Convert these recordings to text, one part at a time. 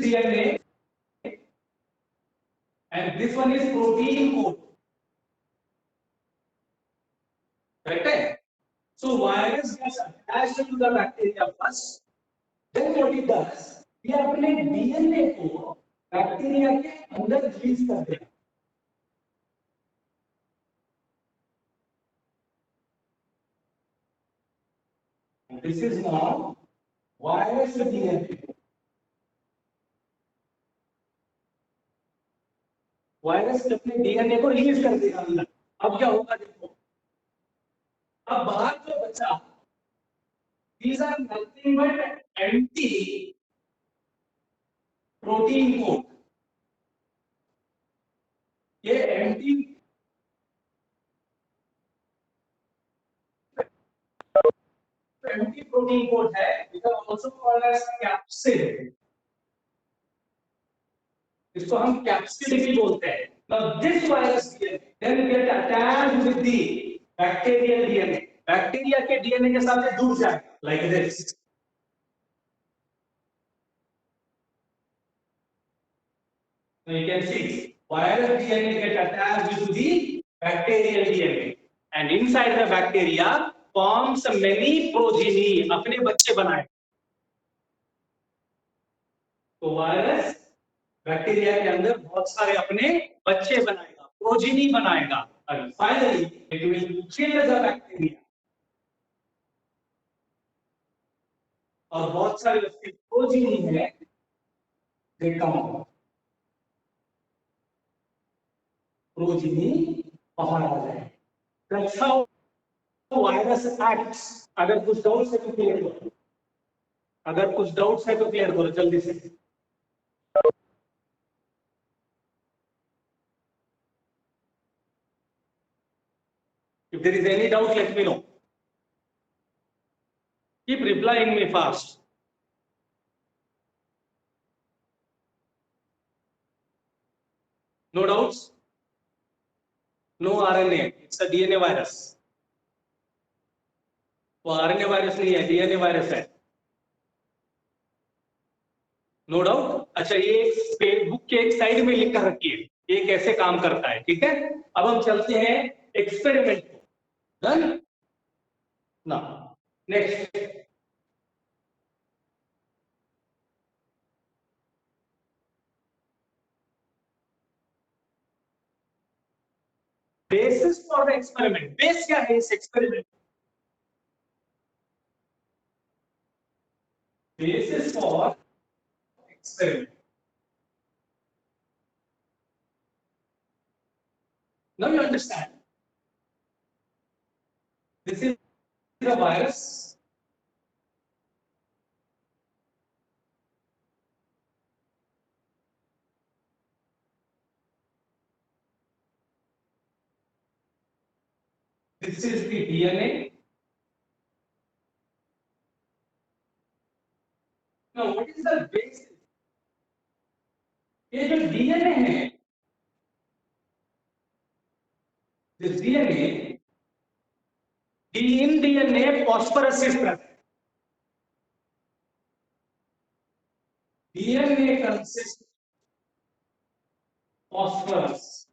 DNA and this one is protein code. Correct? So virus gets attached to the bacteria first. Then what it does, ये अपने DNA को bacteria के अंदर release कर देगा. This is now virus DNA. Virus अपने DNA को release कर देगा अंदर. अब क्या होगा देखो, अब बाहर जो बचा, these are nothing but empty protein code. ये empty protein code है, which are also called as capsid. इसको हम capsid भी बोलते हैं. Now this virus DNA then get attached with the bacterial DNA. Bacteria के DNA के साथ जुड़ जाए like this. So you can see viral DNA get attached to the bacterial DNA and inside the bacteria forms many progeny. अपने बच्चे बनाए. तो virus bacteria के अंदर बहुत सारे अपने बच्चे बनाएगा, प्रोजेनी बनाएगा. And finally it will kill the bacteria. और बहुत सारे उसकी प्रोजेनी है, they come. प्रोजेनी बाहर आ जाए. That's how virus acts. अगर कुछ डाउट्स है तो क्लियर करो. अगर कुछ डाउट्स है तो क्लियर करो जल्दी से. If there is any doubt, let me know. Keep replying me fast. No doubts? No RNA. It's a DNA virus. वो RNA वायरस नहीं है, DNA वायरस है. No doubt. अच्छा, ये बुक के एक साइड में लिख कर रखिए ये कैसे काम करता है. ठीक है, अब हम चलते हैं एक्सपेरिमेंट को. Done. Now next. Basis for the experiment. Base क्या है इस experiment? Basis for experiment. Now you understand. This is a virus. This is the DNA. Now what is the basis? ये जो DNA है, this DNA, in DNA phosphorus is present. DNA consists of phosphorus.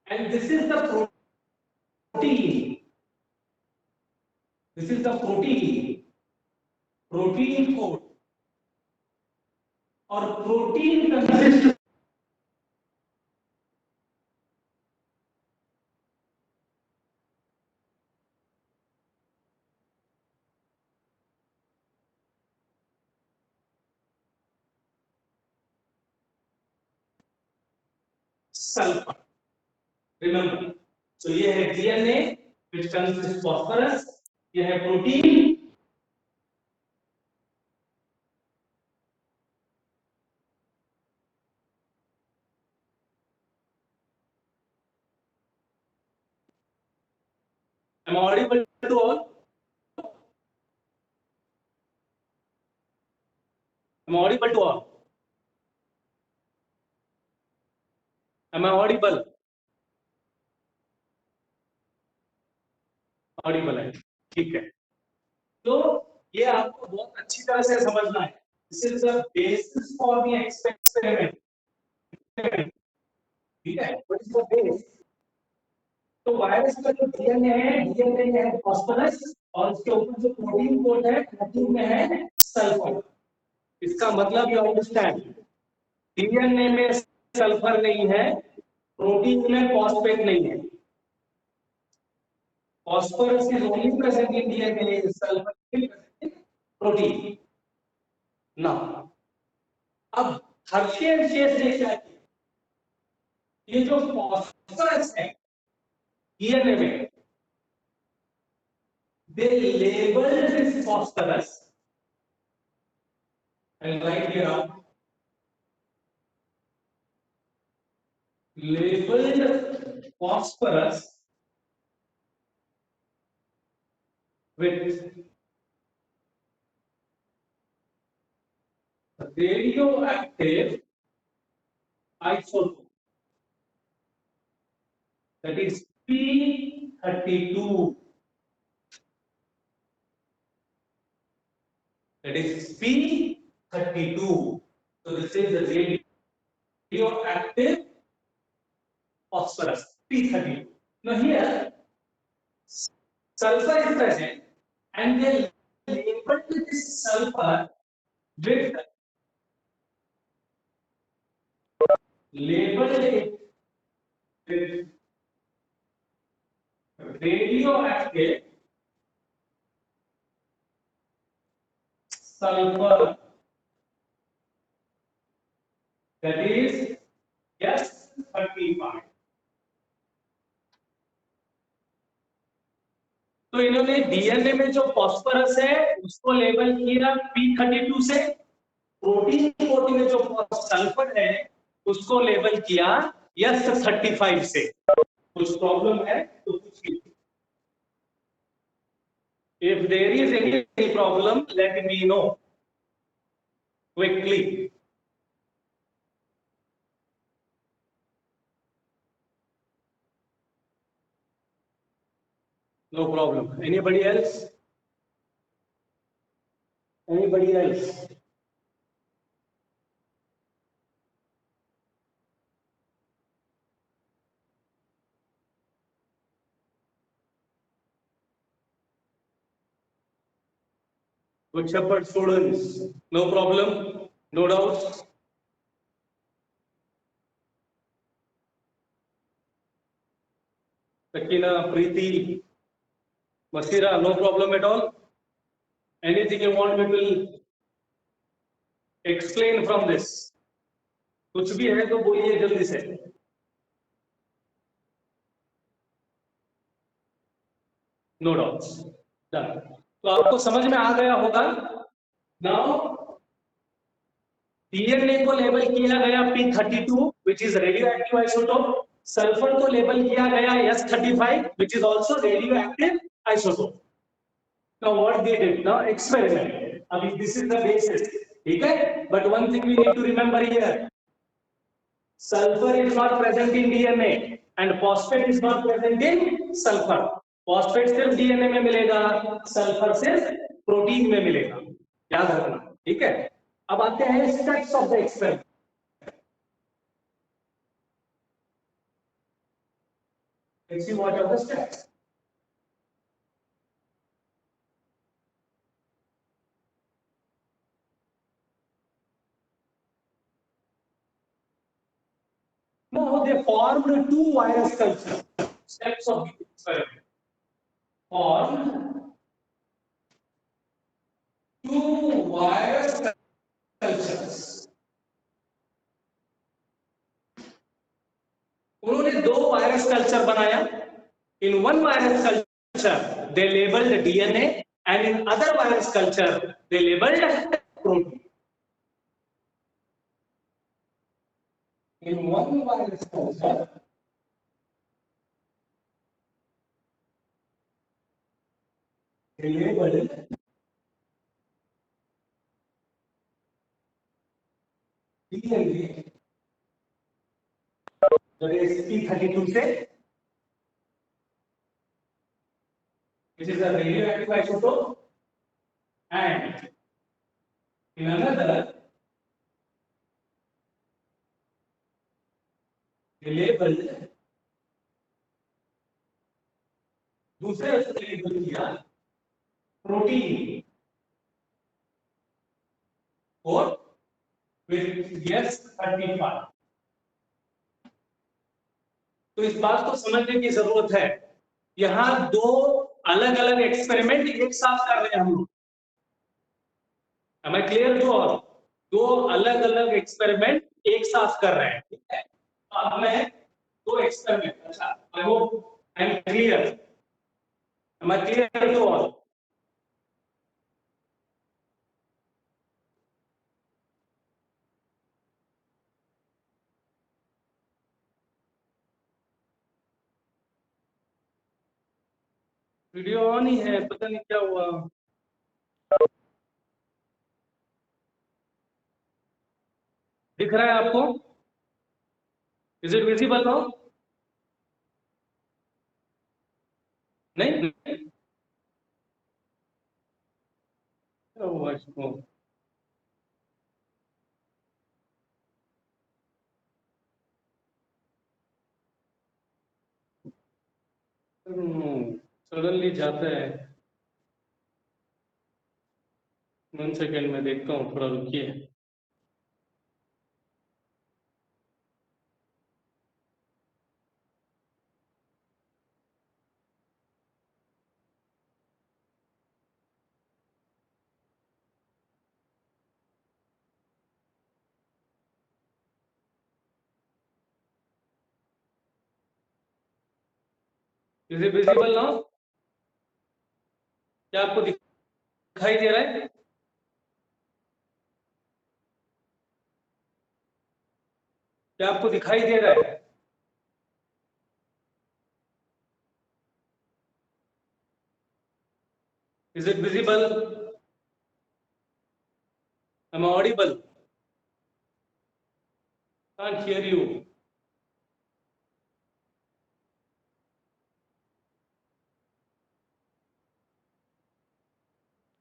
And this is the protein. This is the protein. Protein code. और protein consist sulphur. Remember. तो ये है DNA which consists phosphorus. ये है protein. Am I audible to all? Am I audible to all? Am I audible? Audible है. ठीक है. तो ये आपको बहुत अच्छी तरह से समझना है। This is the basis for the experiment, ठीक है। What is the base? तो वायरस का जो डीएनए है, डीएनए में है फास्फोरस और उसके ऊपर जो प्रोटीन कोड है, प्रोटीन में है सल्फर। इसका मतलब यू अंडरस्टैंड, डीएनए में सल्फर नहीं है, प्रोटीन में फॉस्फेट नहीं है। Phosphorus is only present in DNA, sulphur is present in protein. ना अब हर्षी एंड चेस ने क्या किया, ये जो फॉस्फोरस है डीएनए में, they labeled this phosphorus and write here out, labeled phosphorus with radioactive isotope, that is P32, that is P32. So this is the radioactive phosphorus, P32. Now here sulfur is present and they labeled this sulfur with, labeled it with radioactive sulfur, that is S35. तो इन्होंने DNA में जो phosphorus है उसको label किया P32 से, protein code में जो सल्फर है उसको लेबल किया S35 से। कुछ प्रॉब्लम है तो पूछिए। If there is any problem, let me know quickly. No problem. Anybody else? Anybody else? Good Shepherd students, no problem, no doubts. Sakina, Preeti, Masira, no problem at all. Anything you want me to explain from this? कुछ भी है तो बोलिए जल्दी से। No doubts. Done. तो आपको समझ में आ गया होगा। Now डीएनए को लेबल किया गया P32 which is radioactive isotope, sulphur को लेबल किया गया S35 which is also radioactive isotope. Now what they did? Now experiment. अभी this is the basis, ठीक है? But one thing we need to remember here, sulfur is not present in DNA and phosphate is not present in sulfur. Phosphate सिर्फ DNA में मिलेगा, sulphur सिर्फ protein में मिलेगा, याद रखना, ठीक है? अब आते हैं steps of the experiment. Let's see what are the steps. Now they formed two virus cultures. Steps of the experiment. Formed two virus cultures. उन्होंने दो वायरस कल्चर बनाया। In one virus culture they labeled DNA and in other virus culture they labeled protein. In one virus culture they labeled DNA, that is P32 से, which is a radioactive isotope, and in another labeled, दूसरे label किया protein और with S35। तो इस बात को समझने की जरूरत है, यहां दो अलग अलग एक्सपेरिमेंट एक साथ कर रहे हैं हम लोग। Am I clear to all? दो अलग अलग एक्सपेरिमेंट एक साथ कर रहे हैं, ठीक है। तो अब मैं दो एक्सपेरिमेंट, अच्छा I hope I am clear. Am I clear to all? Video on ही है, पता नहीं क्या हुआ। दिख रहा है आपको? Is it visible now? नहीं, क्या हुआ इसको? सडनली जाता है। 1 सेकेंड में देखता हूँ, थोड़ा रुकिए। Is it visible now? क्या आपको दिखाई दे रहा है? क्या आपको दिखाई दे रहा है? Is it visible? Am I audible? Can't hear you.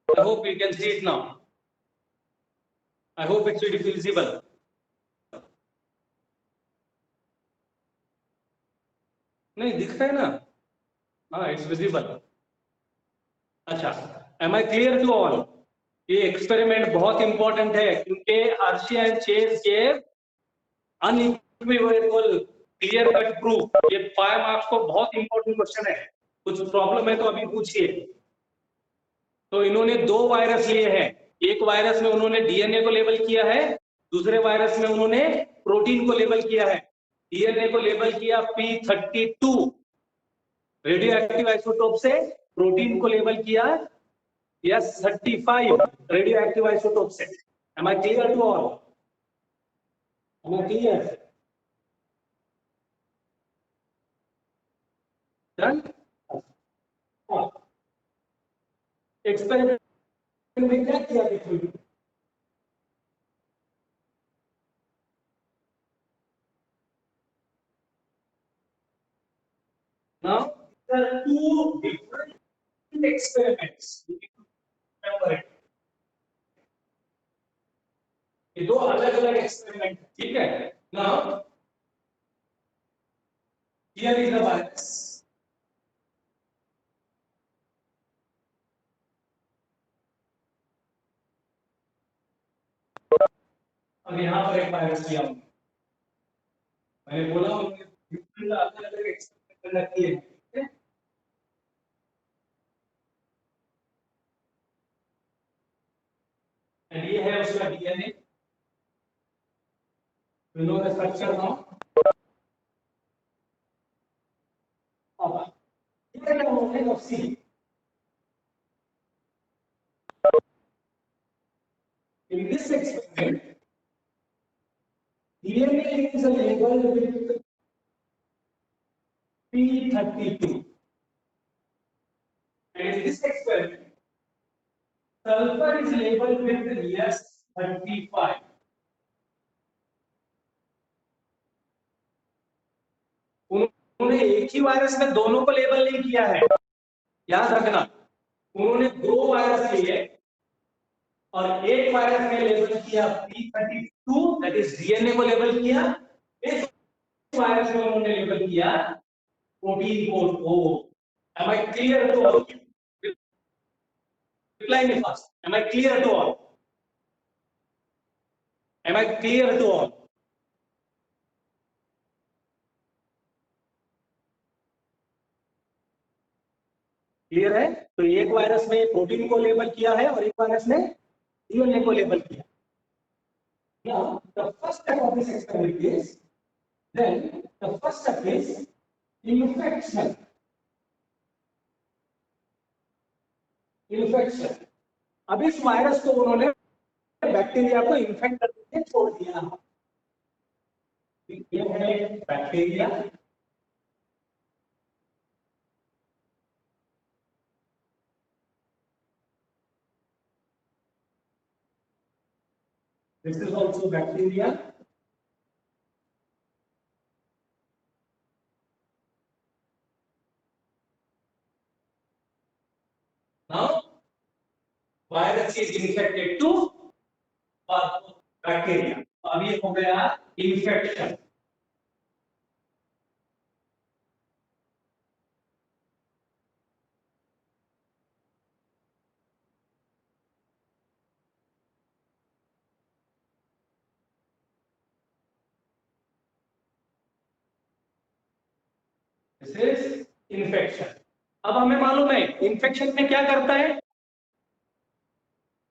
I hope you can see it now. I hope it's visible. नहीं दिखता है ना? हाँ, इट्स विजिबल। अच्छा, am I clear to all? ये एक्सपेरिमेंट बहुत इंपॉर्टेंट है क्योंकि हर्शी एंड चेज के अनइक्विवोकल क्लियर कट प्रूफ, ये 5 मार्क्स को बहुत इंपॉर्टेंट क्वेश्चन है। कुछ प्रॉब्लम है तो अभी पूछिए। तो इन्होंने दो वायरस लिए हैं, एक वायरस में उन्होंने डीएनए को लेबल किया है, दूसरे वायरस में उन्होंने प्रोटीन को लेबल किया है। डीएनए को लेबल किया P32 रेडियो एक्टिव आइसोटोप से, प्रोटीन को लेबल किया S35 रेडियो एक्टिव आइसोटोप से। Am I clear to all? Am I clear? Done? Experiment में क्या किया देखिए। Now there are two different experiments. Remember it. ये दो अलग अलग एक्सपेरिमेंट, ठीक है। Now here is the virus. अब यहाँ पर एक वायरस लिया हूँ, मैंने बोला अलग अलग एक्सपेरिमेंट रखी है, ठीक है। ये है उसका DNA, you know the structure now. अब ये क्या होगा ना, सी in this experiment DNA is labeled with P32 and in this experiment sulfur is labeled with S35। उन्होंने एक ही वायरस में दोनों को लेबल नहीं किया है, याद रखना। उन्होंने दो वायरस लिए, और एक वायरस ने लेबल किया P32, दैट इज डीएनए को लेबल किया। इस वायरस में उन्होंने लेबल किया प्रोटीन कोड को। Am I clear to all? Reply me fast. Am I clear to all? Am I clear to all? Clear है? तो एक वायरस ने प्रोटीन को लेबल किया है और एक वायरस ने डीएनए को लेबल किया। Now, the first step of this experiment is, then the first step is infection. Infection. अब इस वायरस को उन्होंने बैक्टीरिया को इन्फेक्ट करके छोड़ दिया। ये है bacteria, this is also bacteria. Now virus is infected to bacteria. अब ये हो गया इन्फेक्शन। This is infection. अब हमें मालूम है इन्फेक्शन में क्या करता है,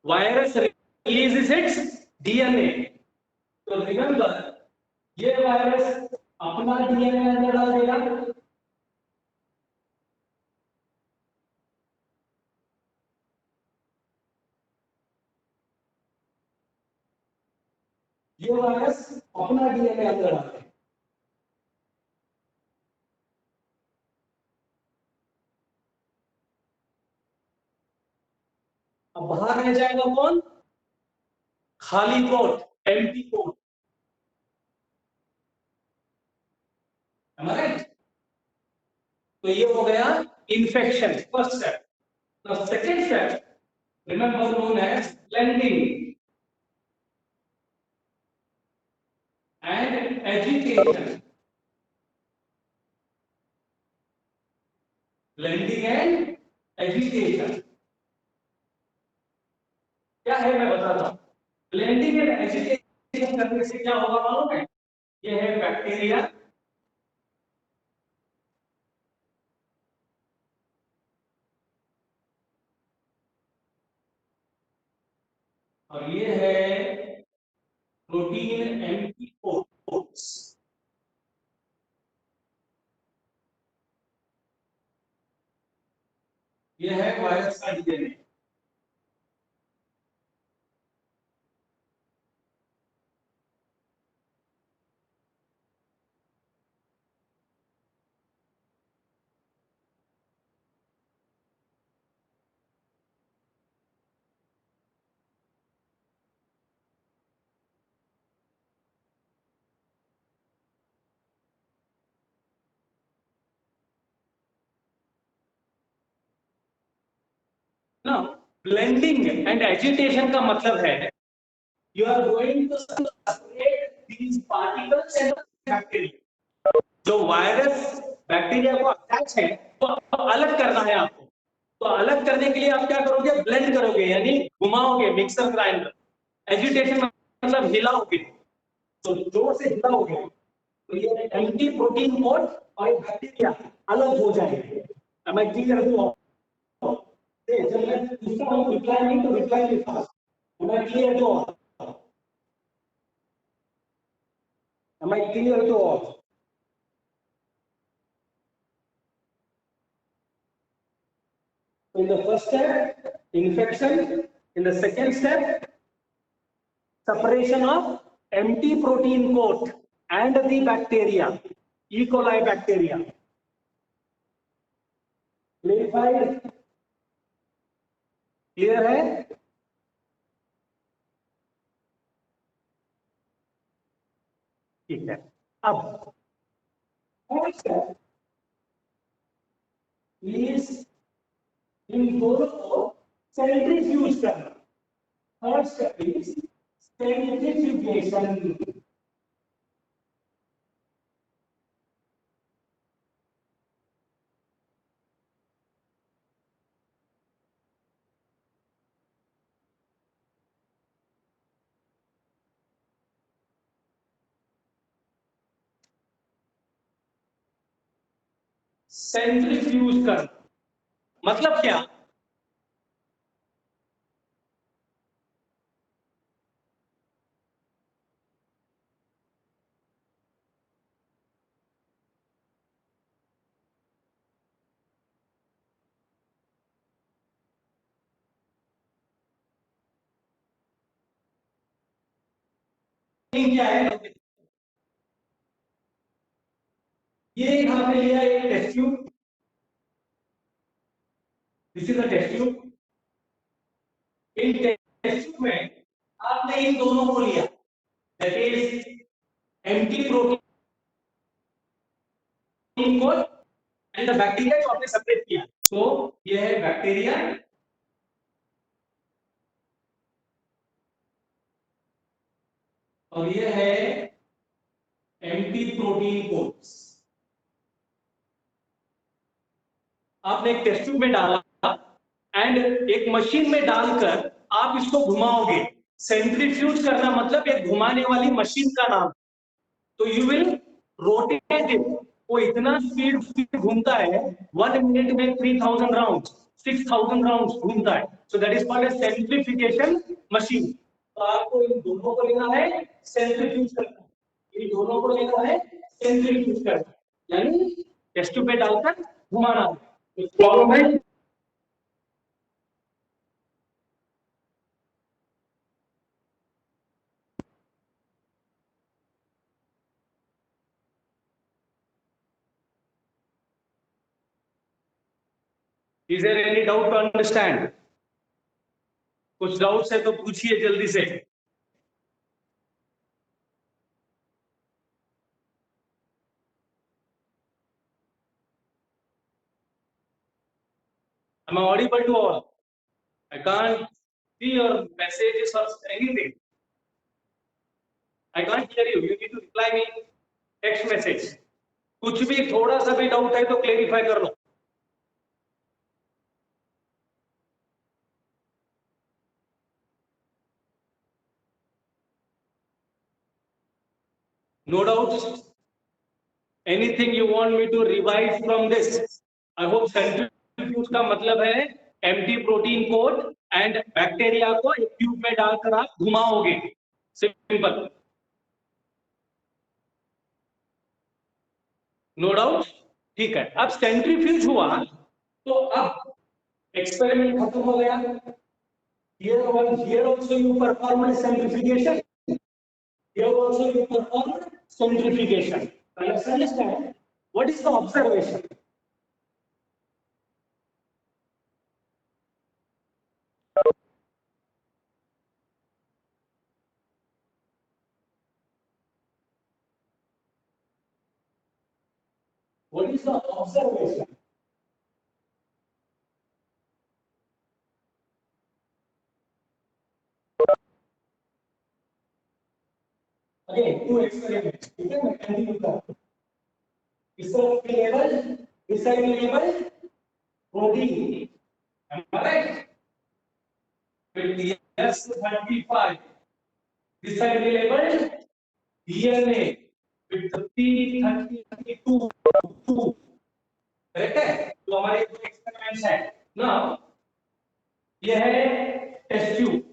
वायरस रिलीजेस इट्स डीएनए। तो रिमेंबर, ये वायरस अपना डीएनए अंदर डाल देगा, ये वायरस अपना डीएनए अंदर डाल देगा। अब बाहर रह जाएगा कौन? खाली कोट, एम्प्टी कोट। राइट? तो ये हो गया infection, first step. The second step, remember, known as blending and agitation. Blending and agitation क्या है मैं बताता हूं। ब्लेंडिंग एंड एजिटेशन करने से क्या होगा मालूम है? ये है बैक्टीरिया, और ये है प्रोटीन एंटीकोड्स। ये है वायरस का डीएनए। ना, ब्लेंडिंग एंड एजिटेशन का मतलब है you are going to separate these particles and bacteria. जो वायरस बैक्टीरिया को अटैच है तो अलग करना है आपको। तो अलग करने के लिए आप क्या करोगे? ब्लेंड करोगे, यानी घुमाओगे, मिक्सर ग्राइंडर। एजिटेशन मतलब हिलाओगे, तो जोर से हिलाओगे तो ये एंटी प्रोटीन कोड और बैक्टीरिया अलग हो जाएंगे। अब मैं क्लियर हूं? जब मैं पूछता हूं रिप्लाई नहीं तो रिप्लाई नहीं फास्ट। मैं क्लियर तो am I clear to all? In the first step, infection. In the second step, separation of empty protein coat and the bacteria, E. coli bacteria. Clarified? Clear है? ठीक है। अब fourth step is इन दोनों को centrifuge करना। Third step is centrifugation. Centrifuge करना मतलब क्या? क्या है? ये हमने लिया एक test tube, this is a test tube. इन टेस्ट ट्यूब में आपने इन दोनों को लिया, दैट इज एम्प्टी प्रोटीन को एंड द बैक्टीरिया जो आपने सेपरेट किया। तो ये है बैक्टीरिया और ये है एम्प्टी प्रोटीन कोड्स। आपने एक टेस्ट ट्यूब में डाला एंड एक मशीन में डालकर आप इसको घुमाओगे। सेंट्रीफ्यूज करना मतलब एक घुमाने वाली मशीन का नाम। तो यू विल रोटेट इट। वो इतना स्पीड घूमता है, 1 मिनट में 3000 राउंड, 6000 राउंड घूमता है। So that is called a centrification machine. तो आपको इन दोनों को लेना है सेंट्रीफ्यूज करना, इन दोनों को लेना है सेंट्रीफ्यूज करना, यानी टेस्ट ट्यूब पे डालकर घुमाना। प्रॉब्लम है? Is there any doubt to understand? कुछ डाउट्स है तो पूछिए जल्दी से। Am I audible to all? I can't see your messages or anything. I can't hear you. You need to reply me text message. कुछ भी थोड़ा सा भी डाउट है तो क्लेरिफाई कर लो। No doubts? Anything you want me to revise from this? I hope centrifuge का मतलब है empty protein code and bacteria को एक ट्यूब में डालकर आप घुमाओगे। सिंपल। No doubt? ठीक है। अब सेंट्रीफ्यूज हुआ तो अब एक्सपेरिमेंट खत्म हो गया। Here also you perform centrifugation. Here also you perform centrifugation. Let's understand what is the observation. What is the observation? Again, two experiments. ठीक है, मैं कंटिन्यू करता हूँ। इस side level protein, am I right? With S35. This side labeled DNA with the P32. Correct है? तो हमारे दो एक्सपेरिमेंट्स हैं ना। यह है टेस्ट ट्यूब,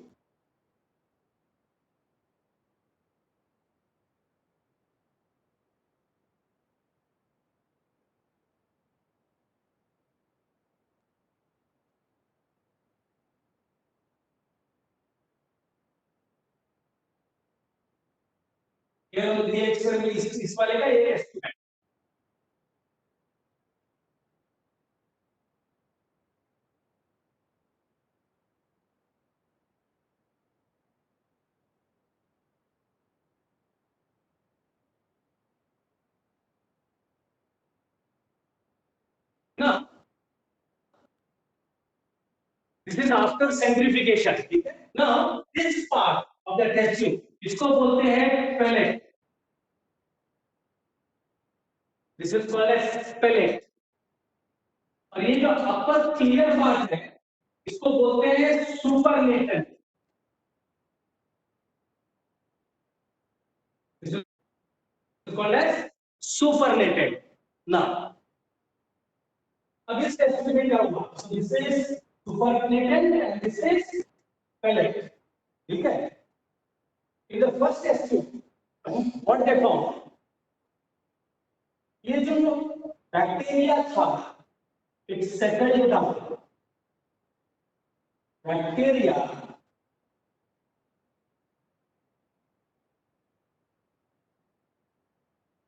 ये एक्सपेरिमेंट इस वाले का ये टेस्ट ट्यूब है। ना दिस इज आफ्टर सेंट्रिफिकेशन, ठीक है। Now this part of the test tube इसको बोलते हैं pellet. This is called as pellet. और ये जो अपर क्लियर पार्ट है इसको बोलते हैं supernatant. This is called as supernatant. Now अब इस टेस्ट में क्या हुआ, this is supernatant and this is pellet, ठीक है। In the first test what they found, ये जो बैक्टीरिया था it settled down. Bacteria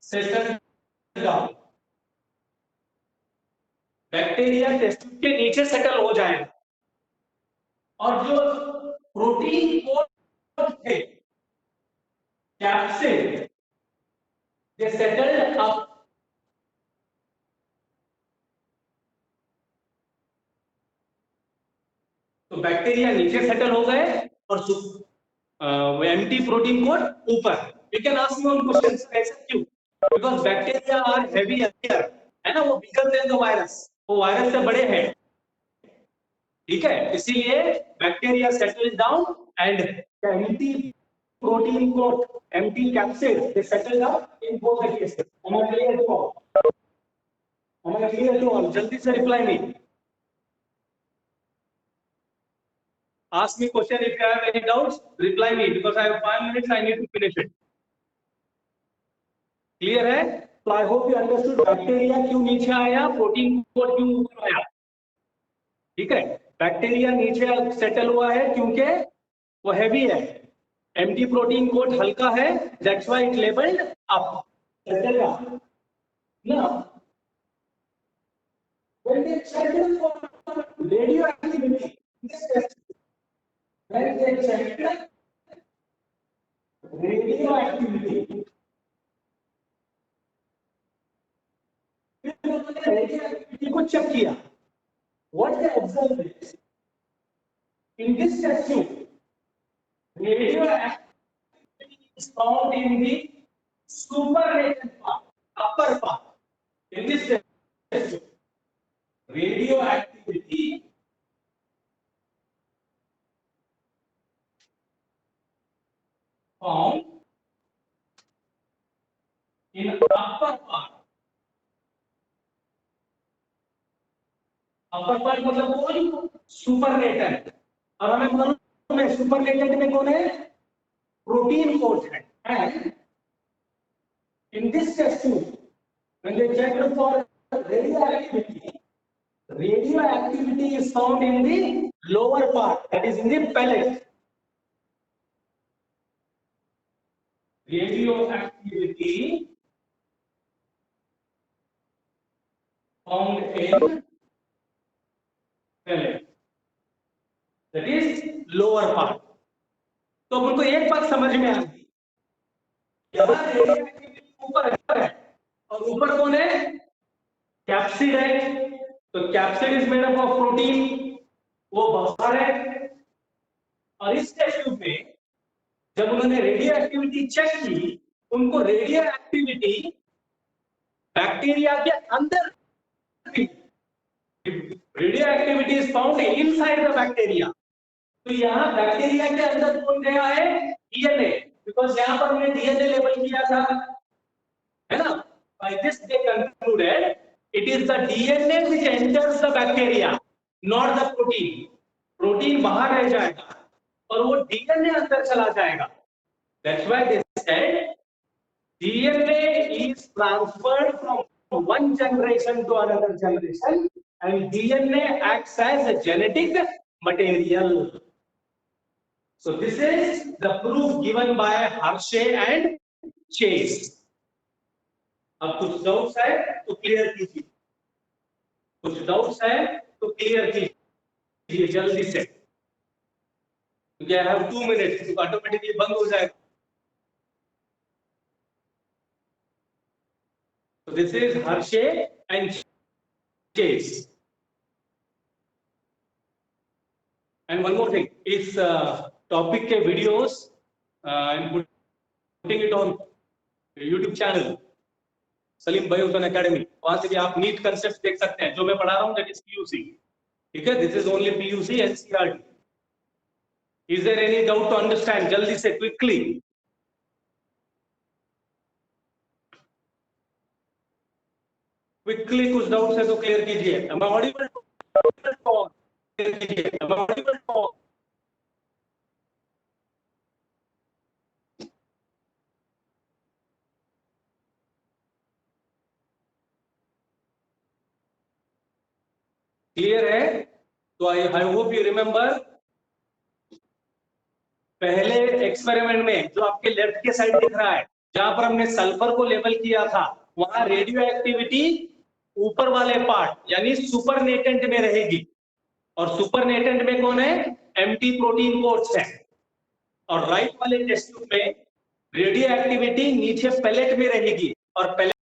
settled down. Bacteria test tube के नीचे सेटल हो जाएगा और जो प्रोटीन कोट थे कैप्सिड दे सेटल्ड अप। तो बैक्टीरिया नीचे सेटल हो गए और एम्प्टी प्रोटीन कोट ऊपर। You can ask me one question, ऐसा क्यों? Because bacteria are heavy appear, है ना, वो बिगर देन द वायरस, वो वायरस से बड़े हैं, ठीक है। इसीलिए bacteria settle down and empty protein coat, empty capsid they settle down in both the cases. am I clear to all? am I clear to all? जल्दी से reply me. Ask me question if you have any doubts. Reply me because I have 5 minutes. I need to finish it. Clear है? So I hope you understood bacteria क्यों नीचे आया, protein coat क्यों ऊपर आया, ठीक है। बैक्टीरिया नीचे सेटल हुआ है क्योंकि वो हैवी है, एम्प्टी प्रोटीन कोट हल्का है, that's why it labelled up, settle down. Now when they settle for radioactivity, when they check radioactivity, radioactivity को चेक किया, what they observed is in this test tube radioactivity is found in the supernatant part, upper part. In this test tube radioactivity found in upper part। Upper part मतलब कौन? Supernatant. और हमें मालूम है supernatant में कौन है? प्रोटीन कोट है। And in this test tube when they checked for radioactivity, radioactivity is found in the lower part, that is in the pellet। radioactivity found in pellet, that is lower part। तो उनको एक बात समझ में आ गई, यहाँ radioactivity ऊपर है और ऊपर कौन है? कैप्सिड है। तो capsid is made up of protein, वो बाहर है। और इस टेस्ट ट्यूब में जब उन्होंने रेडियो एक्टिविटी चेक की, उनको रेडियो एक्टिविटी बैक्टीरिया के अंदर, radio activity is found inside the bacteria. तो यहाँ बैक्टीरिया के अंदर कौन गया है? डीएनए, बिकॉज यहाँ पर हमने डीएनए लेबल किया था, है ना। By this they concluded it is the DNA which enters the bacteria, not the protein। Protein बाहर रह जाएगा और वो डीएनए अंदर चला जाएगा। That's why they said DNA is transferred from one generation to another generation and DNA acts as a genetic material। So this is the proof given by Hershey and Chase। अब कुछ doubts है तो clear कीजिए, कुछ doubts है तो clear कीजिए जल्दी से, क्योंकि आई हैव 2 मिनट्स, तो ऑटोमेटिकली बंद हो जाएगा। So this is Hershey and Chase। And one more thing, इस टॉपिक के videos putting it on YouTube channel Saleem Bioton academy, वहां से भी आप नीट कंसेप्ट देख सकते हैं। जो मैं पढ़ा रहा हूँ दैट इज पीयूसी, ठीक है, this is only PUC NCERT. Is there any doubt to understand? जल्दी से क्विकली, क्विकली कुछ डाउट है तो क्लियर कीजिए। am I audible? क्लियर कीजिए। am I audible? क्लियर है? तो आई होप यू रिमेंबर, पहले एक्सपेरिमेंट में जो आपके लेफ्ट के साइड दिख रहा है, जहां पर हमने सल्फर को लेबल किया था, वहां रेडियो एक्टिविटी ऊपर वाले पार्ट यानी सुपरनेटेंट में रहेगी। और सुपरनेटेंट में कौन है? एम्प्टी प्रोटीन कोट्स है। और राइट वाले टेस्ट ट्यूब में रेडियो एक्टिविटी नीचे पैलेट में रहेगी। और पैलेट